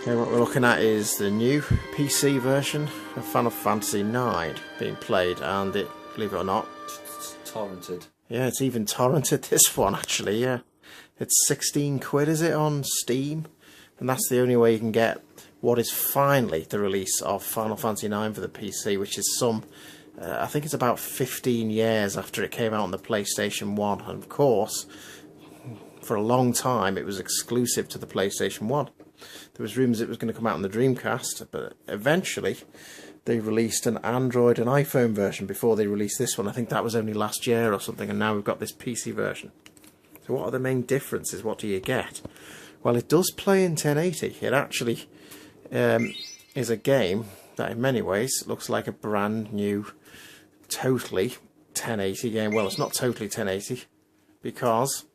Okay, what we're looking at is the new PC version of Final Fantasy IX being played, and it, believe it or not, It's torrented. Yeah, it's even torrented, this one actually, yeah. It's 16 quid, is it, on Steam? And that's the only way you can get what is finally the release of Final Fantasy IX for the PC, which is I think it's about 15 years after it came out on the PlayStation 1. And of course, for a long time it was exclusive to the PlayStation 1. There was rumours it was going to come out on the Dreamcast, but eventually they released an Android and iPhone version before they released this one. I think that was only last year or something, and now we've got this PC version. So what are the main differences? What do you get? Well, it does play in 1080. It actually is a game that in many ways looks like a brand new, totally 1080 game. Well, it's not totally 1080 because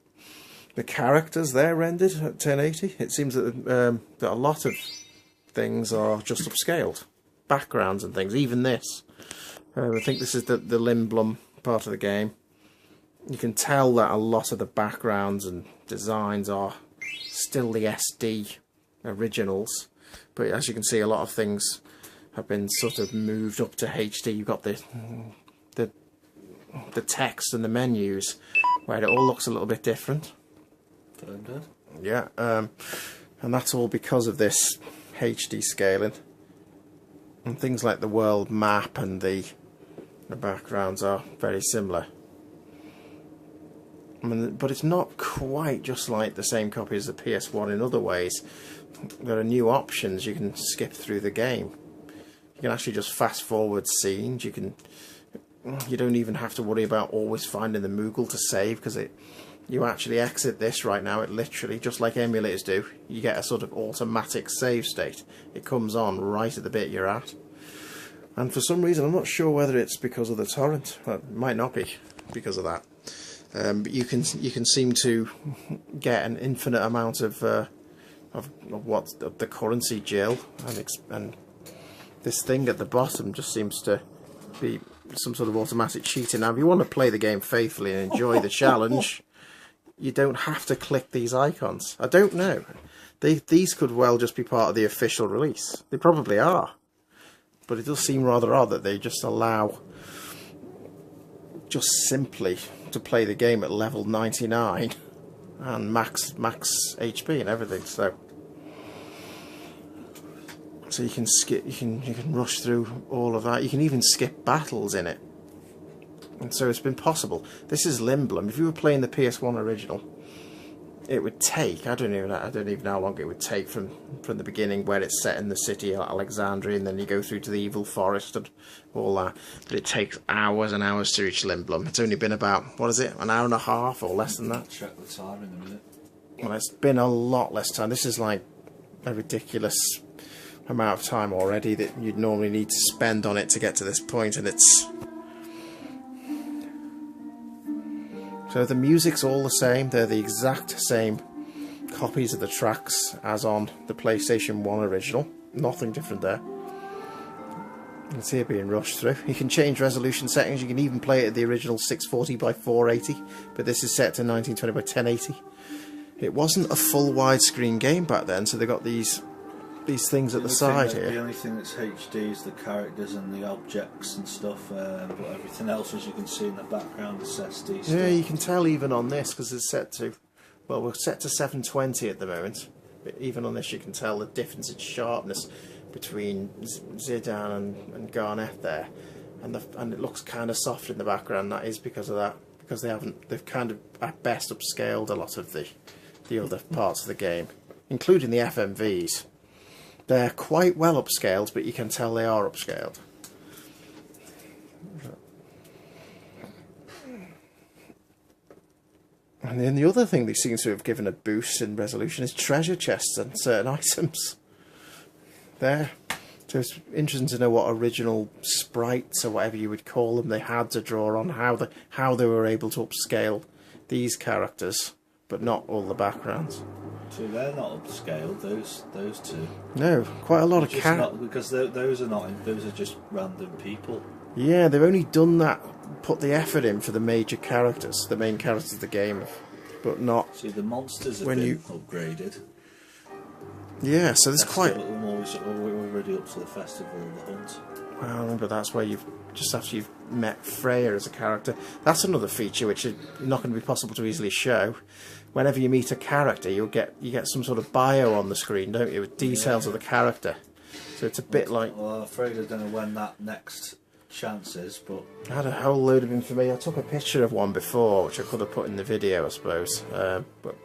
the characters, they're rendered at 1080. It seems that a lot of things are just upscaled. Backgrounds and things, even this. I think this is the Limblum part of the game. You can tell that a lot of the backgrounds and designs are still the SD originals, but as you can see, a lot of things have been sort of moved up to HD. You've got the text and the menus where it all looks a little bit different. Yeah, and that's all because of this HD scaling. And things like the world map and the backgrounds are very similar. I mean, but it's not quite just like the same copy as the PS1 in other ways. There are new options. You can skip through the game. You can actually just fast forward scenes. You don't even have to worry about always finding the Moogle to save, because you actually exit this right now. It literally, just like emulators do, you get a sort of automatic save state. It comes on right at the bit you're at. And for some reason, I'm not sure whether it's because of the torrent. Well, it might not be because of that. But you can seem to get an infinite amount of the currency gel, and this thing at the bottom just seems to be some sort of automatic cheating. Now, if you want to play the game faithfully and enjoy the challenge, you don't have to click these icons. I don't know. These could well just be part of the official release. They probably are. But it does seem rather odd that they just allow just simply to play the game at level 99 and max HP and everything. So you can skip, you can rush through all of that. You can even skip battles in it. And so it's been possible. This is Limblum. If you were playing the PS1 original, it would take, I don't even know how long it would take from the beginning, where it's set in the city of Alexandria, and then you go through to the evil forest and all that. But it takes hours and hours to reach Limblum. It's only been about, what is it, an hour and a half or less than that? Check the time in a minute. Well, it's been a lot less time. This is like a ridiculous amount of time already that you'd normally need to spend on it to get to this point, and it's... So the music's all the same. They're the exact same copies of the tracks as on the PlayStation 1 original. Nothing different there. You can see it being rushed through. You can change resolution settings. You can even play it at the original 640 by 480, but this is set to 1920 by 1080. It wasn't a full widescreen game back then, so they got these things at the side here. The only thing that's HD is the characters and the objects and stuff, but everything else, as you can see in the background, is SD stuff. Yeah, you can tell even on this, because it's set to, well, we're set to 720 at the moment, but even on this you can tell the difference in sharpness between Zidane and Garnet there, and it looks kind of soft in the background. That is because of that, because they've kind of at best upscaled a lot of the other parts of the game, including the FMVs. They're quite well upscaled, but you can tell they are upscaled. And then the other thing they seem to have given a boost in resolution is treasure chests and certain items. There. So it's interesting to know what original sprites, or whatever you would call them, they had to draw on, how they were able to upscale these characters, but not all the backgrounds. So they're not upscaled, those two. No, quite a lot of because those are just random people. Yeah, they've only done that, put the effort in for the major characters, the main characters of the game, but not. See, the monsters have been upgraded. Yeah, so there's quite... We're already up to the Festival of the Hunt. Well, remember that's where you've... Just after you've met Freya as a character. That's another feature which is not going to be possible to easily show. Whenever you meet a character, you get some sort of bio on the screen, don't you, with details of the character. So it's a bit like... Well, I'm afraid I don't know when that next chance is, but... I had a whole load of information. I took a picture of one before, which I could have put in the video, I suppose. But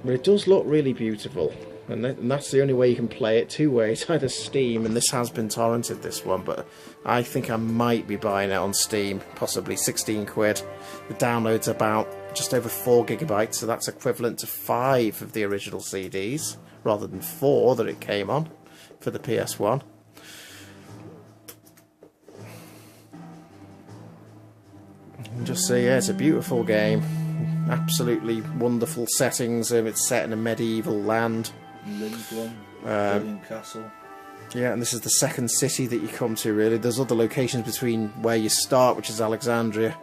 it does look really beautiful. And that's the only way you can play it, two ways, either Steam, and this has been torrented, this one, but I think I might be buying it on Steam, possibly 16 quid. The download's about just over 4 gigabytes, so that's equivalent to 5 of the original CDs, rather than 4 that it came on for the PS1. And just say, yeah, it's a beautiful game. Absolutely wonderful settings. It's set in a medieval land. Lindblom, brilliant castle. Yeah, and this is the second city that you come to, really. There's other locations between where you start, which is Alexandria.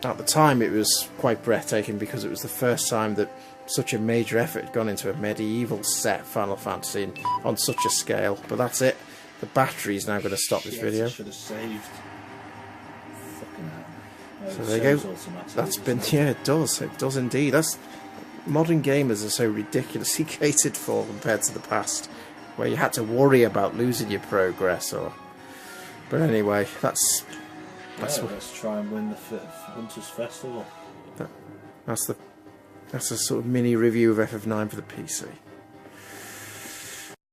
At the time, it was quite breathtaking because it was the first time that such a major effort had gone into a medieval set Final Fantasy on such a scale. But that's it. The battery's now going to stop this video. Should have saved. Fucking hell. So there you go. That's been... Yeah, it does. It does indeed. Modern gamers are so ridiculously catered for compared to the past, where you had to worry about losing your progress. But anyway, let's try and win the Hunters Festival. That's a sort of mini review of FF9 for the PC.